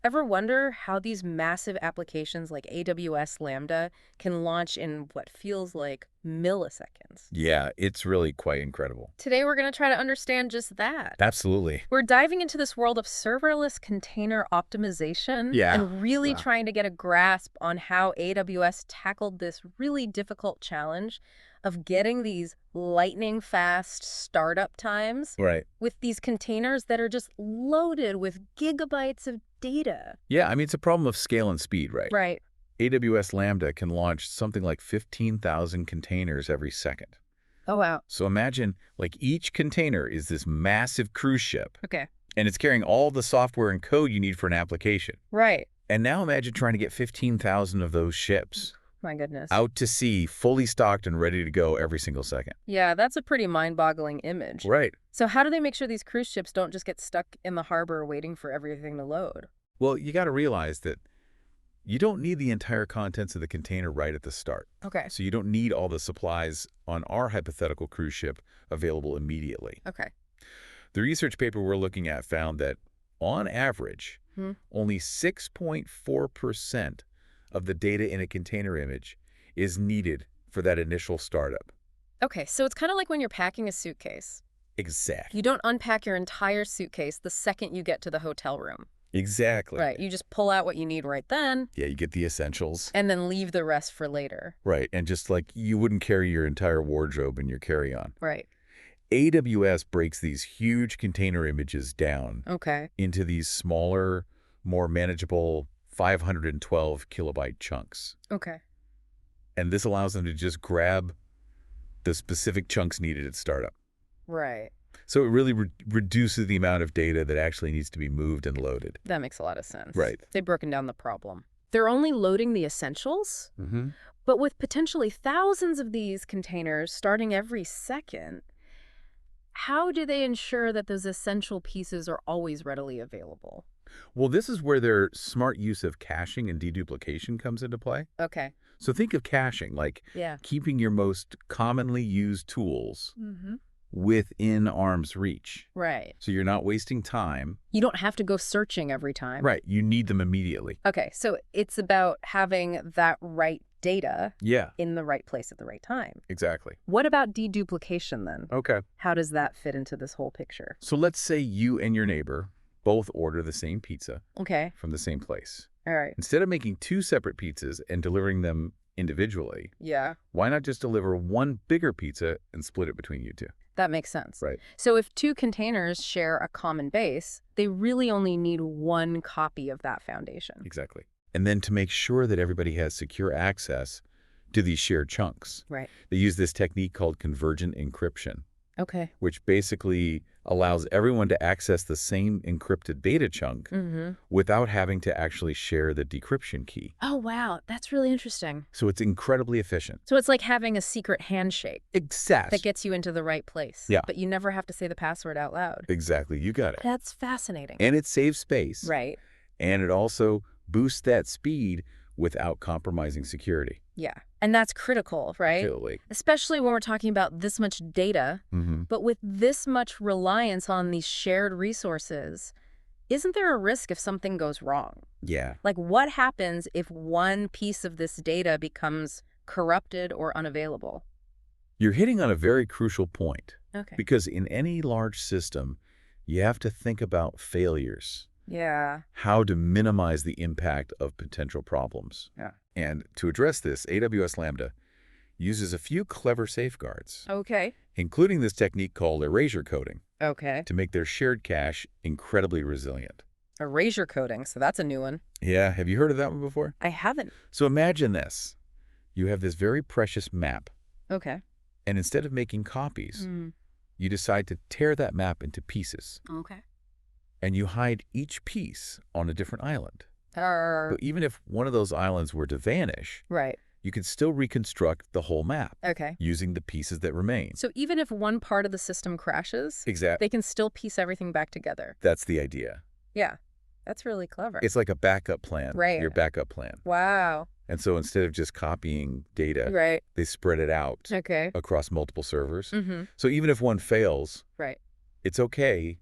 Ever wonder how these massive applications like AWS Lambda can launch in what feels like milliseconds? Yeah, it's really quite incredible. Today, we're going to try to understand just that. Absolutely. We're diving into this world of serverless container optimization Yeah. and really Yeah. trying to get a grasp on how AWS tackled this really difficult challenge of getting these lightning fast startup times Right. with these containers that are just loaded with gigabytes of data. Yeah, I mean, it's a problem of scale and speed, right? Right. AWS Lambda can launch something like 15,000 containers every second. Oh, wow. So imagine, like, each container is this massive cruise ship, Okay. and it's carrying all the software and code you need for an application. Right. And now imagine trying to get 15,000 of those ships My goodness. out to sea, fully stocked and ready to go every single second. Yeah, that's a pretty mind-boggling image. Right. So how do they make sure these cruise ships don't just get stuck in the harbor waiting for everything to load? Well, you got to realize that you don't need the entire contents of the container right at the start. Okay. So you don't need all the supplies on our hypothetical cruise ship available immediately. Okay. The research paper we're looking at found that, on average, only 6.4% of the data in a container image is needed for that initial startup. Okay, so it's kind of like when you're packing a suitcase. Exactly. You don't unpack your entire suitcase the second you get to the hotel room. Exactly. Right. You just pull out what you need right then Yeah, you get the essentials. and then leave the rest for later. Right, and just like you wouldn't carry your entire wardrobe in your carry-on. Right. AWS breaks these huge container images down Okay. into these smaller, more manageable 512 kilobyte chunks. Okay. And this allows them to just grab the specific chunks needed at startup. Right. So it really reduces the amount of data that actually needs to be moved and loaded. That makes a lot of sense. Right. They've broken down the problem. They're only loading the essentials, Mm-hmm. but with potentially thousands of these containers starting every second, how do they ensure that those essential pieces are always readily available? Well, this is where their smart use of caching and deduplication comes into play. Okay. So think of caching, like Yeah. keeping your most commonly used tools Mm-hmm. within arm's reach. Right. So you're not wasting time. You don't have to go searching every time. Right. You need them immediately. Okay, so it's about having that right data Yeah, in the right place at the right time. exactly. What about deduplication then? Okay. How does that fit into this whole picture? So let's say you and your neighbor both order the same pizza Okay, from the same place. all right. Instead of making two separate pizzas and delivering them individually, Yeah, why not just deliver one bigger pizza and split it between you two? that makes sense. Right. So if two containers share a common base, they really only need one copy of that foundation. Exactly. And then to make sure that everybody has secure access to these shared chunks, Right. they use this technique called convergent encryption, Okay. which basically allows everyone to access the same encrypted data chunk Mm-hmm. without having to actually share the decryption key. Oh, wow. That's really interesting. So it's incredibly efficient. So it's like having a secret handshake Exactly. that gets you into the right place. Yeah. But you never have to say the password out loud. Exactly. You got it. That's fascinating. And it saves space. Right. And it also boosts that speed without compromising security. Yeah. And that's critical, right? Absolutely. Especially when we're talking about this much data, Mm-hmm. but with this much reliance on these shared resources, isn't there a risk if something goes wrong? Yeah. Like, what happens if one piece of this data becomes corrupted or unavailable? You're hitting on a very crucial point. Okay. Because in any large system, you have to think about failures, Yeah. how to minimize the impact of potential problems. Yeah. And to address this, AWS Lambda uses a few clever safeguards, Okay. including this technique called erasure coding, Okay. to make their shared cache incredibly resilient. Erasure coding. So that's a new one. Yeah, have you heard of that one before? I haven't. So imagine this. You have this very precious map, Okay. and instead of making copies, Mm. you decide to tear that map into pieces, Okay. and you hide each piece on a different island. Uh, But even if one of those islands were to vanish, right. you could still reconstruct the whole map Okay. using the pieces that remain. So even if one part of the system crashes, Exactly. they can still piece everything back together. That's the idea. Yeah. That's really clever. It's like a backup plan. Right. Your backup plan. Wow. And so instead of just copying data, Right. they spread it out Okay. across multiple servers. Mm-hmm. So even if one fails, Right. it's okay.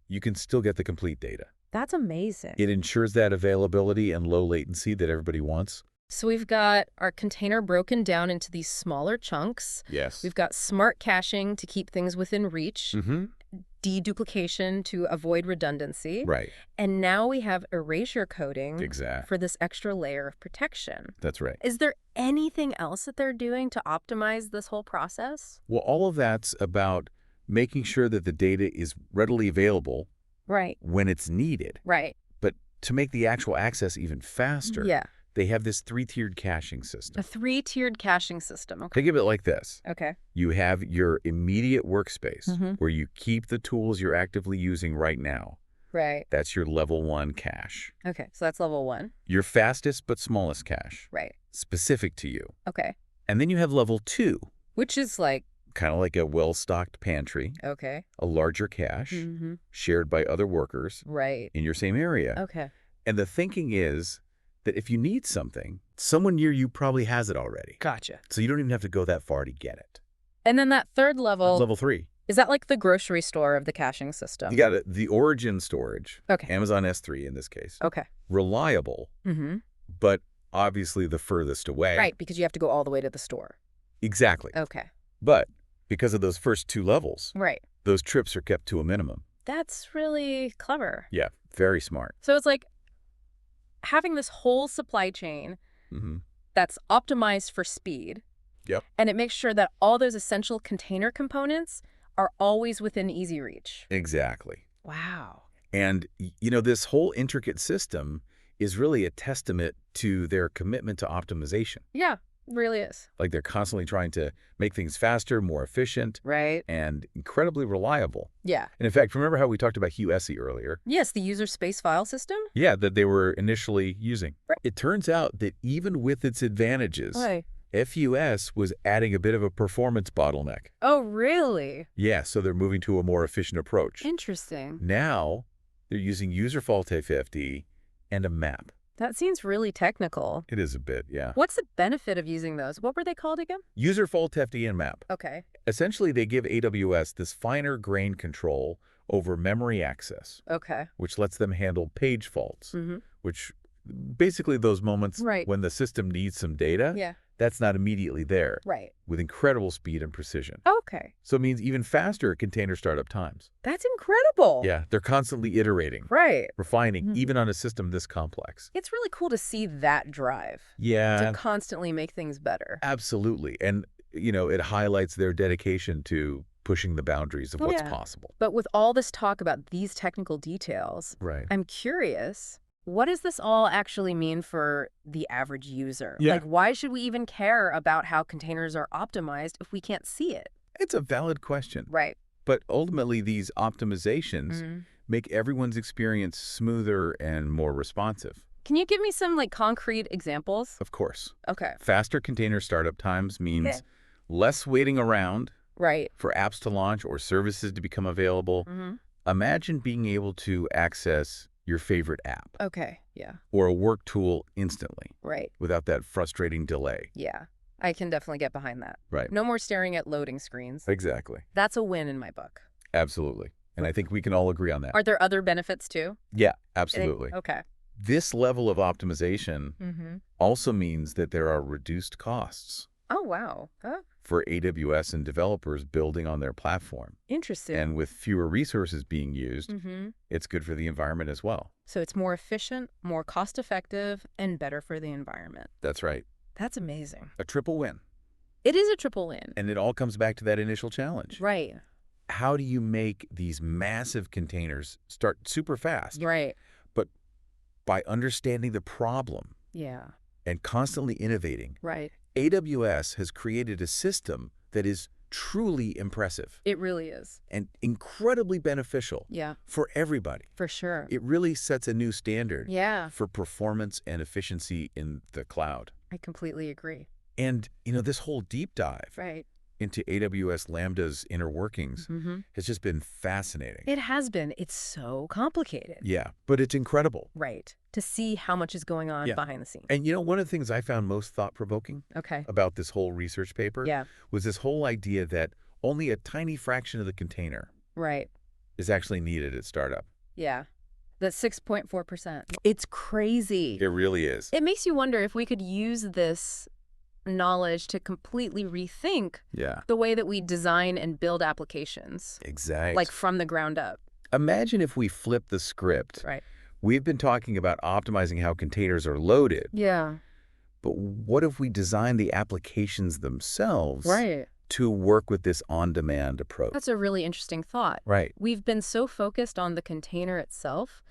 You can still get the complete data. That's amazing. It ensures that availability and low latency that everybody wants. So we've got our container broken down into these smaller chunks. Yes. We've got smart caching to keep things within reach, Mm-hmm. deduplication to avoid redundancy, Right. and now we have erasure coding Exactly. for this extra layer of protection. That's right. Is there anything else that they're doing to optimize this whole process? Well, all of that's about making sure that the data is readily available Right, when it's needed. right. But to make the actual access even faster, Yeah, they have this three-tiered caching a system. 3-tiered caching system. Okay. Think of it like this. Okay. You have your immediate workspace Mhm. where you keep the tools you're actively using right now. Right. That's your level 1 cache. Okay, so that's level 1. Your fastest but smallest cache, Right. specific to you. Okay. And then you have level 2, Which is like, kind of like a well-stocked pantry, okay. a larger cache Mm-hmm. shared by other workers Right. in your same area. Okay. And the thinking is that if you need something, someone near you probably has it already. Gotcha. So you don't even have to go that far to get it. And then that third level, Level 3. is that like the grocery store of the caching system? You got it. The origin storage, Okay. Amazon S3 in this case, Okay. reliable, Mm-hmm. but obviously the furthest away. Right, because you have to go all the way to the store. Exactly. Okay. But because of those first 2 levels, Right. those trips are kept to a minimum. That's really clever. Yeah, very smart. So it's like having this whole supply chain Mm-hmm. that's optimized for speed. Yep. And it makes sure that all those essential container components are always within easy reach. Exactly. Wow. And, this whole intricate system is really a testament to their commitment to optimization. Yeah, it really is. Like they're constantly trying to make things faster, more efficient, Right? and incredibly reliable. Yeah. And in fact, remember how we talked about HUSI earlier? Yes, the user space file system? Yeah, that they were initially using. Right. It turns out that even with its advantages, Right. FUS was adding a bit of a performance bottleneck. Oh, really? Yeah, so they're moving to a more efficient approach. Interesting. Now, they're using user fault FFD and a map. That seems really technical. It is a bit, yeah. What's the benefit of using those? What were they called again? User fault FD and map. Okay. Essentially, they give AWS this finer grain control over memory access, Okay. which lets them handle page faults, Mm-hmm. which basically those moments Right. when the system needs some data, Yeah. that's not immediately there, Right. with incredible speed and precision. Okay. So it means even faster container startup times. That's incredible. Yeah, they're constantly iterating, Right. refining, Mhm. even on a system this complex. It's really cool to see that drive Yeah, to constantly make things better. absolutely. And, it highlights their dedication to pushing the boundaries of Oh, what's yeah. possible. But with all this talk about these technical details, Right. I'm curious, what does this all actually mean for the average user? Yeah. Like, why should we even care about how containers are optimized if we can't see it? It's a valid question. Right. But ultimately, these optimizations Mm-hmm. make everyone's experience smoother and more responsive. Can you give me some, like, concrete examples? Of course. Okay. Faster container startup times means Yeah. less waiting around Right. for apps to launch or services to become available. Mm-hmm. Imagine being able to access your favorite app Okay. Yeah. or a work tool instantly Right. without that frustrating delay. Yeah. I can definitely get behind that. Right. No more staring at loading screens. Exactly. That's a win in my book. Absolutely. And I think we can all agree on that. Are there other benefits too? Yeah, absolutely. Okay. This level of optimization Mm-hmm. also means that there are reduced costs Oh, wow. Huh? for AWS and developers building on their platform. Interesting. And with fewer resources being used, Mm-hmm. it's good for the environment as well. So it's more efficient, more cost-effective, and better for the environment. That's right. That's amazing. A triple win. It is a triple win. And it all comes back to that initial challenge. Right. How do you make these massive containers start super fast? Right. But by understanding the problem Yeah. and constantly innovating, Right. AWS has created a system that is truly impressive It really is. and incredibly beneficial Yeah, for everybody. for sure. It really sets a new standard Yeah, for performance and efficiency in the cloud. I completely agree. And, this whole deep dive Right. into AWS Lambda's inner workings Mm-hmm. has just been fascinating. It has been. It's so complicated. Yeah, but it's incredible. Right. To see how much is going on Yeah. behind the scenes. And, one of the things I found most thought-provoking Okay. about this whole research paper Yeah. was this whole idea that only a tiny fraction of the container Right. is actually needed at startup. Yeah. That's 6.4%. It's crazy. It really is. It makes you wonder if we could use this knowledge to completely rethink Yeah, the way that we design and build applications, exactly. like from the ground up. Imagine if we flip the script. Right. We've been talking about optimizing how containers are loaded, Yeah. but what if we design the applications themselves Right. to work with this on-demand approach? That's a really interesting thought. Right. We've been so focused on the container itself,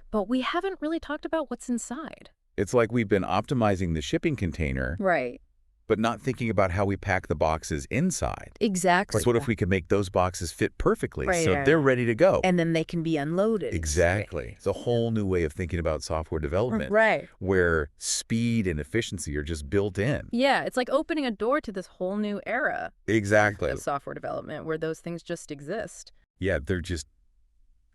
but we haven't really talked about what's inside. It's like we've been optimizing the shipping container, Right. but not thinking about how we pack the boxes inside. Exactly. So what if we could make those boxes fit perfectly Right, so yeah. they're ready to go? And then they can be unloaded. Exactly. It's a whole new way of thinking about software development, Right. where speed and efficiency are just built in. Yeah, it's like opening a door to this whole new era Exactly. of software development where those things just exist. Yeah, they're just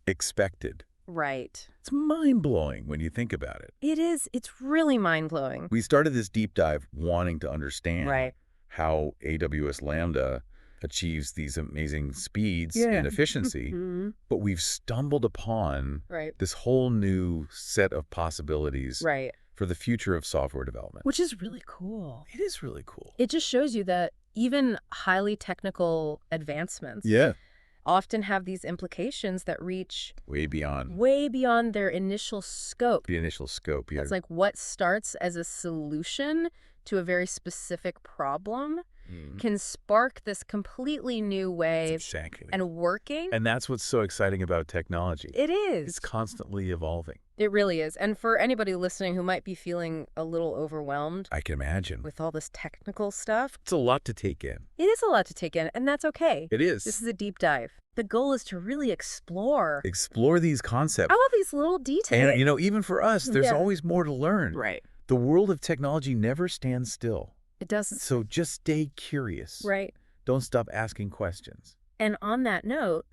expected. Right. It's mind-blowing when you think about it. It is. It's really mind-blowing. We started this deep dive wanting to understand Right. how AWS Lambda achieves these amazing speeds Yeah. and efficiency, Mhm. but we've stumbled upon Right. this whole new set of possibilities Right. for the future of software development. Which is really cool. It is really cool. It just shows you that even highly technical advancements Yeah. often have these implications that reach Way beyond way beyond their initial scope. the initial scope. Yeah. It's like what starts as a solution to a very specific problem can spark this completely new way Exactly. and working. And that's what's so exciting about technology. It is. It's constantly evolving. It really is. And for anybody listening who might be feeling a little overwhelmed I can imagine. with all this technical stuff, It's a lot to take in. it is a lot to take in, and that's okay. It is. This is a deep dive. The goal is to really explore Explore these concepts. all of these little details. And, even for us, there's Yeah. always more to learn. Right. The world of technology never stands still. It doesn't. So just stay curious. Right. Don't stop asking questions. And on that note,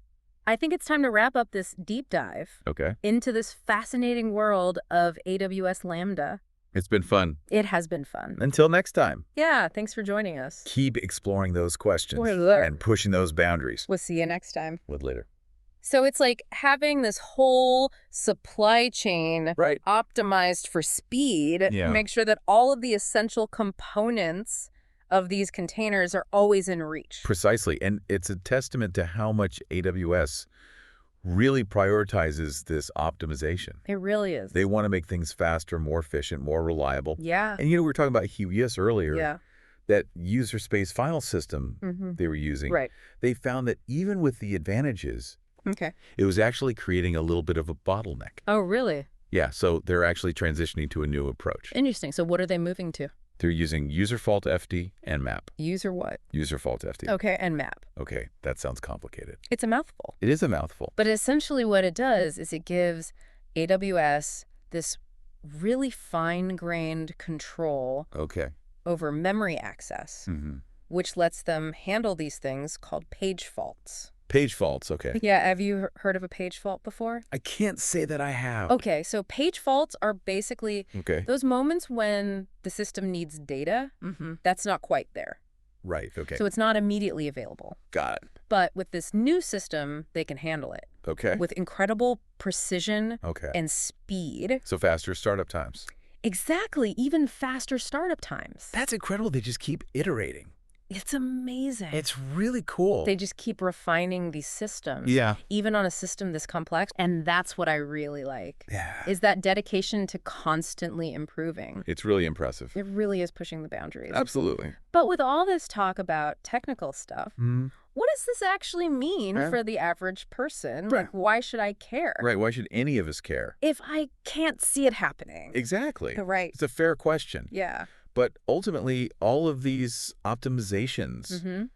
I think it's time to wrap up this deep dive Okay. into this fascinating world of AWS Lambda. It's been fun. It has been fun. Until next time, Yeah, thanks for joining us. keep exploring those questions We're there. and pushing those boundaries. We'll see you next time. With later. So it's like having this whole supply chain Right. optimized for speed, Yeah. make sure that all of the essential components of these containers are always in reach. Precisely. And it's a testament to how much AWS really prioritizes this optimization. It really is. They want to make things faster, more efficient, more reliable. Yeah. And we were talking about HUES earlier. Yeah. That user space file system they were using. Right. They found that even with the advantages, Okay. it was actually creating a little bit of a bottleneck. Oh, really? Yeah, so they're actually transitioning to a new approach. Interesting. So what are they moving to? They're using user fault FD and map. User what? User fault FD. Okay, and map. Okay, that sounds complicated. It's a mouthful. It is a mouthful. But essentially what it does is it gives AWS this really fine-grained control Okay. over memory access, which lets them handle these things called page faults. Page faults, okay. Yeah, have you heard of a page fault before? I can't say that I have. Okay, so page faults are basically Okay. those moments when the system needs data that's not quite there. Right, okay. So it's not immediately available. Got it. But with this new system, they can handle it Okay. with incredible precision Okay. and speed. So faster startup times. Exactly, even faster startup times. That's incredible. They just keep iterating. It's amazing. It's really cool. They just keep refining these systems. Yeah. Even on a system this complex. And that's what I really like. Yeah. Is that dedication to constantly improving. It's really impressive. It really is pushing the boundaries. Absolutely. But with all this talk about technical stuff, what does this actually mean Yeah. for the average person? Right. Like, why should I care? Right. Why should any of us care? If I can't see it happening. Exactly. Right. It's a fair question. Yeah. But ultimately, all of these optimizations,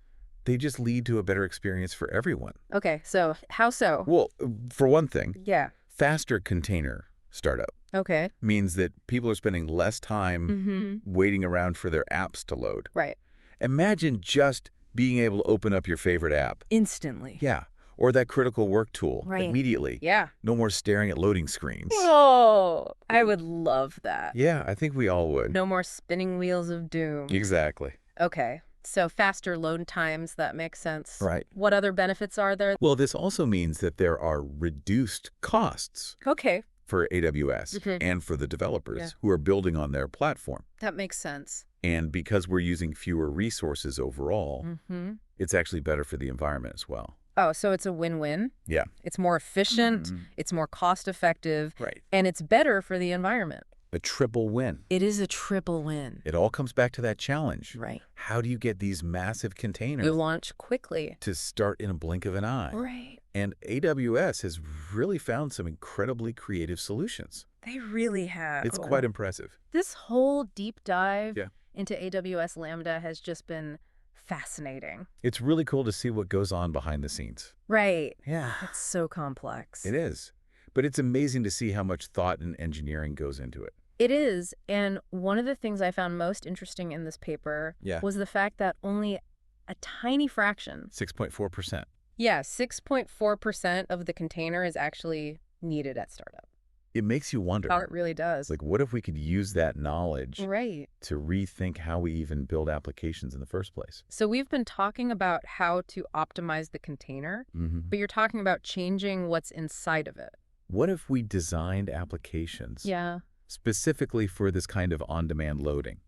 they just lead to a better experience for everyone. Okay, so how so? Well, for one thing, Yeah. faster container startup Okay. means that people are spending less time waiting around for their apps to load. Right. Imagine just being able to open up your favorite app. Instantly. Yeah. Or that critical work tool Right. immediately. Yeah. No more staring at loading screens. Oh, I would love that. Yeah, I think we all would. No more spinning wheels of doom. Exactly. Okay. So faster load times, that makes sense. Right. What other benefits are there? Well, this also means that there are reduced costs. Okay. for AWS Mhm. and for the developers Yeah. who are building on their platform. That makes sense. And because we're using fewer resources overall, Mm-hmm. it's actually better for the environment as well. Oh, so it's a win-win. Yeah. It's more efficient, Mhm. it's more cost-effective, Right. and it's better for the environment. A triple win. It is a triple win. It all comes back to that challenge. Right. How do you get these massive We containers launch quickly. to start in a blink of an eye? Right. And AWS has really found some incredibly creative solutions. They really have. It's quite impressive. This whole deep dive Yeah. into AWS Lambda has just been fascinating. It's really cool to see what goes on behind the scenes. Right. Yeah. It's so complex. It is. But it's amazing to see how much thought and engineering goes into it. It is. And one of the things I found most interesting in this paper Yeah. was the fact that only a tiny fraction, 6.4%. 6.4% of the container is actually needed at startup. It makes you wonder, Oh, it really does. like, what if we could use that knowledge Right. to rethink how we even build applications in the first place? So we've been talking about how to optimize the container, but you're talking about changing what's inside of it. What if we designed applications Yeah. specifically for this kind of on-demand loading?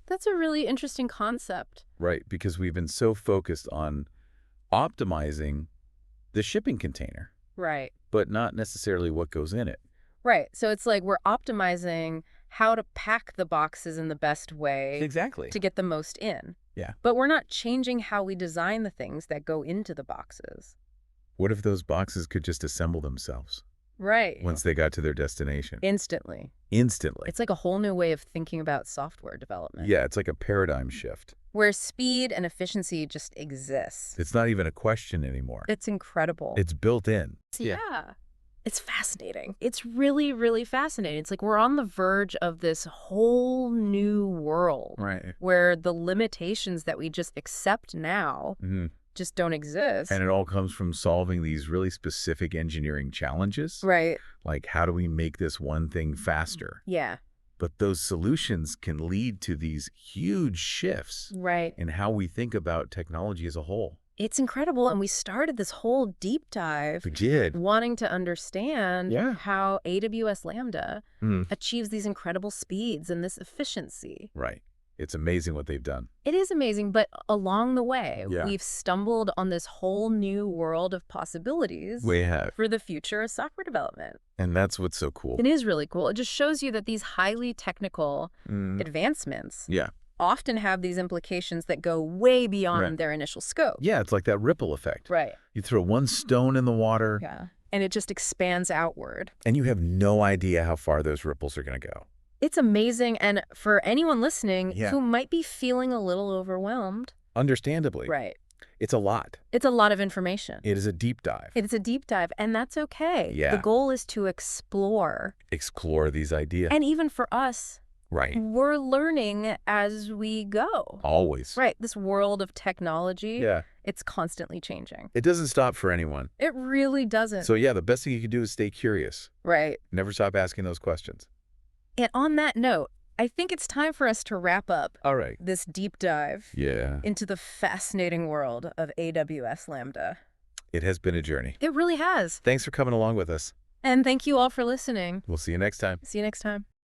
That's a really interesting concept. Right, because we've been so focused on optimizing the shipping container, Right. but not necessarily what goes in it. Right. So it's like we're optimizing how to pack the boxes in the best way Exactly. to get the most in. Yeah. But we're not changing how we design the things that go into the boxes. What if those boxes could just assemble themselves Right. once they got to their destination? Instantly. Instantly. It's like a whole new way of thinking about software development. Yeah, it's like a paradigm shift. Where speed and efficiency just exists. It's not even a question anymore. It's incredible. It's built in. Yeah. It's fascinating. It's really, really fascinating. It's like we're on the verge of this whole new world Right. where the limitations that we just accept now just don't exist. And it all comes from solving these really specific engineering challenges. Right. Like, how do we make this one thing faster? Yeah. But those solutions can lead to these huge shifts Right. in how we think about technology as a whole. It's incredible. And we started this whole deep dive We did. wanting to understand Yeah. how AWS Lambda Mm. achieves these incredible speeds and this efficiency. Right. It's amazing what they've done. It is amazing, but along the way, Yeah. we've stumbled on this whole new world of possibilities We have. for the future of software development. And that's what's so cool. It is really cool. It just shows you that these highly technical advancements Yeah. often have these implications that go way beyond Right. their initial scope. Yeah, it's like that ripple effect. Right. You throw one stone in the water, Yeah. And it just expands outward. and you have no idea how far those ripples are going to go. It's amazing. And for anyone listening Yeah. who might be feeling a little overwhelmed. Understandably. Right. It's a lot. It's a lot of information. It is a deep dive. It's a deep dive, and that's okay. Yeah. The goal is to explore. Explore these ideas. And even for us, Right. we're learning as we go. Always. Right. This world of technology, Yeah. it's constantly changing. It doesn't stop for anyone. It really doesn't. So yeah, the best thing you can do is stay curious. Right. Never stop asking those questions. And on that note, I think it's time for us to wrap up All right. this deep dive Yeah. into the fascinating world of AWS Lambda. It has been a journey. It really has. Thanks for coming along with us. And thank you all for listening. We'll see you next time. See you next time.